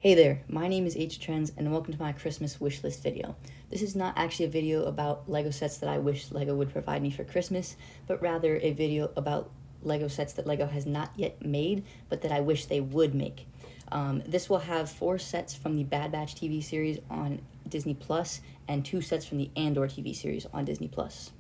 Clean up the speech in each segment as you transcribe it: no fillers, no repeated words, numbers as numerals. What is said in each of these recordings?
Hey there, my name is Trends and welcome to my Christmas wishlist video. This is not actually a video about LEGO sets that I wish LEGO would provide me for Christmas, but rather a video about LEGO sets that LEGO has not yet made, but that I wish they would make. This will have 4 sets from the Bad Batch TV series on Disney Plus and 2 sets from the Andor TV series on Disney Plus.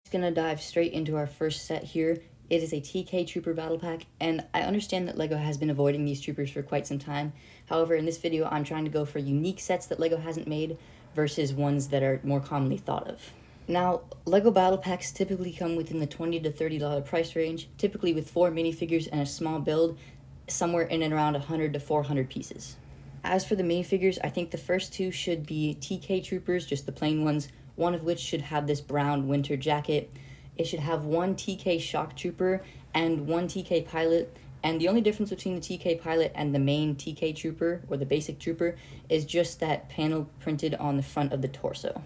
Just gonna dive straight into our first set here. It is a TK Trooper Battle Pack, and I understand that LEGO has been avoiding these troopers for quite some time. However, in this video, I'm trying to go for unique sets that LEGO hasn't made versus ones that are more commonly thought of. Now, LEGO Battle Packs typically come within the $20 to $30 price range, typically with 4 minifigures and a small build, somewhere in and around 100 to 400 pieces. As for the minifigures, I think the first 2 should be TK Troopers, just the plain ones, one of which should have this brown winter jacket. It should have 1 TK Shock Trooper and 1 TK Pilot, and the only difference between the TK Pilot and the main TK Trooper, or the basic Trooper, is just that panel printed on the front of the torso.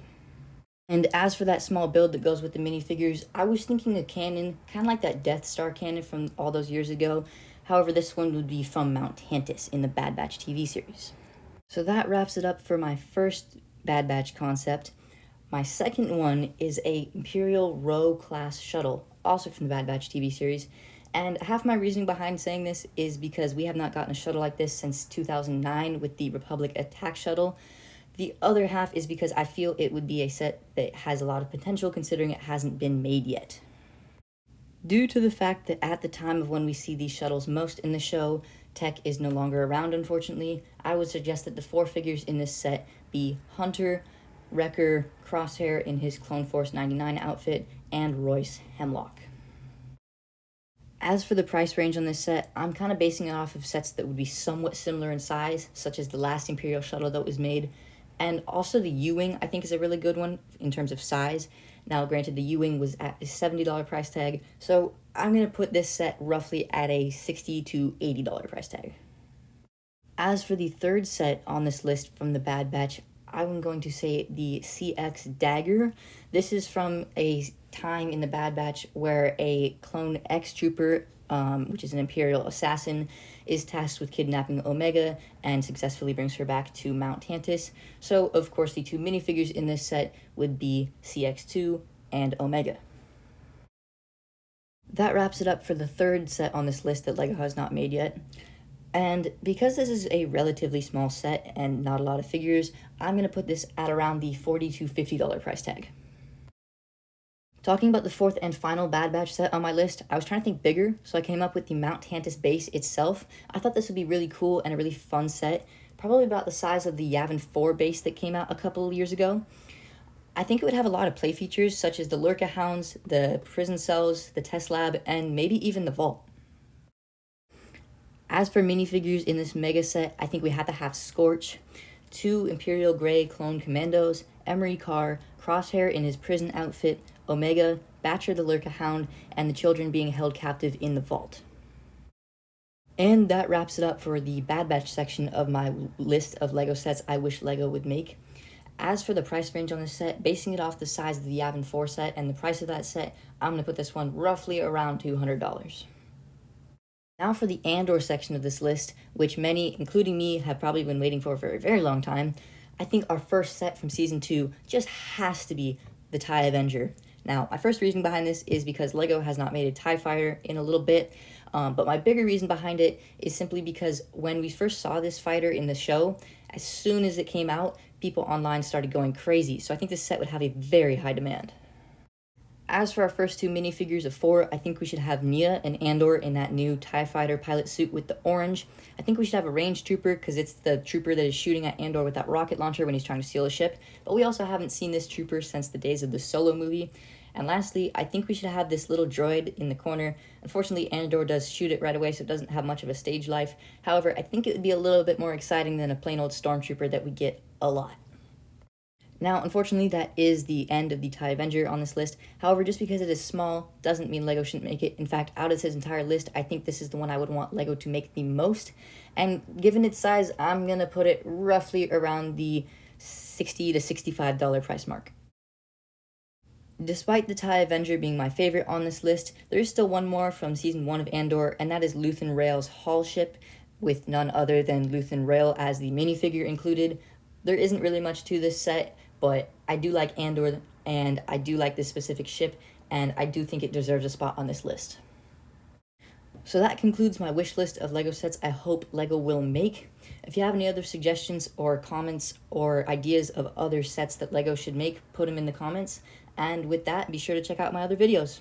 And as for that small build that goes with the minifigures, I was thinking a cannon, kind of like that Death Star cannon from all those years ago. However, this one would be from Mount Tantus in the Bad Batch TV series. So that wraps it up for my first Bad Batch concept. My second one is a Imperial Row class shuttle, also from the Bad Batch TV series, and half my reasoning behind saying this is because we have not gotten a shuttle like this since 2009 with the Republic Attack Shuttle. The other half is because I feel it would be a set that has a lot of potential considering it hasn't been made yet. Due to the fact that at the time of when we see these shuttles most in the show, tech is no longer around unfortunately, I would suggest that the 4 figures in this set be Hunter, Wrecker, Crosshair in his Clone Force 99 outfit, and Royce Hemlock. As for the price range on this set, I'm kind of basing it off of sets that would be somewhat similar in size, such as the last Imperial shuttle that was made, and also the U-Wing I think is a really good one in terms of size. Now granted, the U-Wing was at a $70 price tag, so I'm going to put this set roughly at a $60 to $80 price tag. As for the third set on this list from the Bad Batch, I'm going to say the CX Dagger. This is from a time in the Bad Batch where a clone X-Trooper, which is an Imperial assassin, is tasked with kidnapping Omega and successfully brings her back to Mount Tantus. So, of course, the 2 minifigures in this set would be CX2 and Omega. That wraps it up for the third set on this list that LEGO has not made yet. And because this is a relatively small set and not a lot of figures, I'm going to put this at around the $40 to $50 price tag. Talking about the 4th and final Bad Batch set on my list, I was trying to think bigger, so I came up with the Mount Tantus base itself. I thought this would be really cool and a really fun set, probably about the size of the Yavin 4 base that came out a couple of years ago. I think it would have a lot of play features such as the Lurka Hounds, the prison cells, the test lab, and maybe even the vault. As for minifigures in this mega set, I think we have to have Scorch, 2 Imperial Grey clone commandos, Emery Carr, Crosshair in his prison outfit, Omega, Batcher the Lurka Hound, and the children being held captive in the vault. And that wraps it up for the Bad Batch section of my list of LEGO sets I wish LEGO would make. As for the price range on this set, basing it off the size of the Yavin 4 set and the price of that set, I'm going to put this one roughly around $200. Now for the Andor section of this list, which many, including me, have probably been waiting for a very long time. I think our first set from Season 2 just has to be the TIE Avenger. Now, my first reason behind this is because LEGO has not made a TIE fighter in a little bit, but my bigger reason behind it is simply because when we first saw this fighter in the show, as soon as it came out, people online started going crazy, so I think this set would have a very high demand. As for our first 2 minifigures of 4, I think we should have Nia and Andor in that new TIE Fighter pilot suit with the orange. I think we should have a range trooper because it's the trooper that is shooting at Andor with that rocket launcher when he's trying to steal a ship. But we also haven't seen this trooper since the days of the Solo movie. And lastly, I think we should have this little droid in the corner. Unfortunately, Andor does shoot it right away, so it doesn't have much of a stage life. However, I think it would be a little bit more exciting than a plain old stormtrooper that we get a lot. Now, unfortunately, that is the end of the TIE Avenger on this list. However, just because it is small doesn't mean LEGO shouldn't make it. In fact, out of this entire list, I think this is the one I would want LEGO to make the most. And given its size, I'm going to put it roughly around the $60 to $65 price mark. Despite the TIE Avenger being my favorite on this list, there is still one more from Season 1 of Andor, and that is Luthen Rael's Hall ship. with none other than Luthen Rail as the minifigure included. There isn't really much to this set, but I do like Andor, and I do like this specific ship, and I do think it deserves a spot on this list. So that concludes my wish list of LEGO sets I hope LEGO will make. If you have any other suggestions or comments or ideas of other sets that LEGO should make, put them in the comments. And with that, be sure to check out my other videos.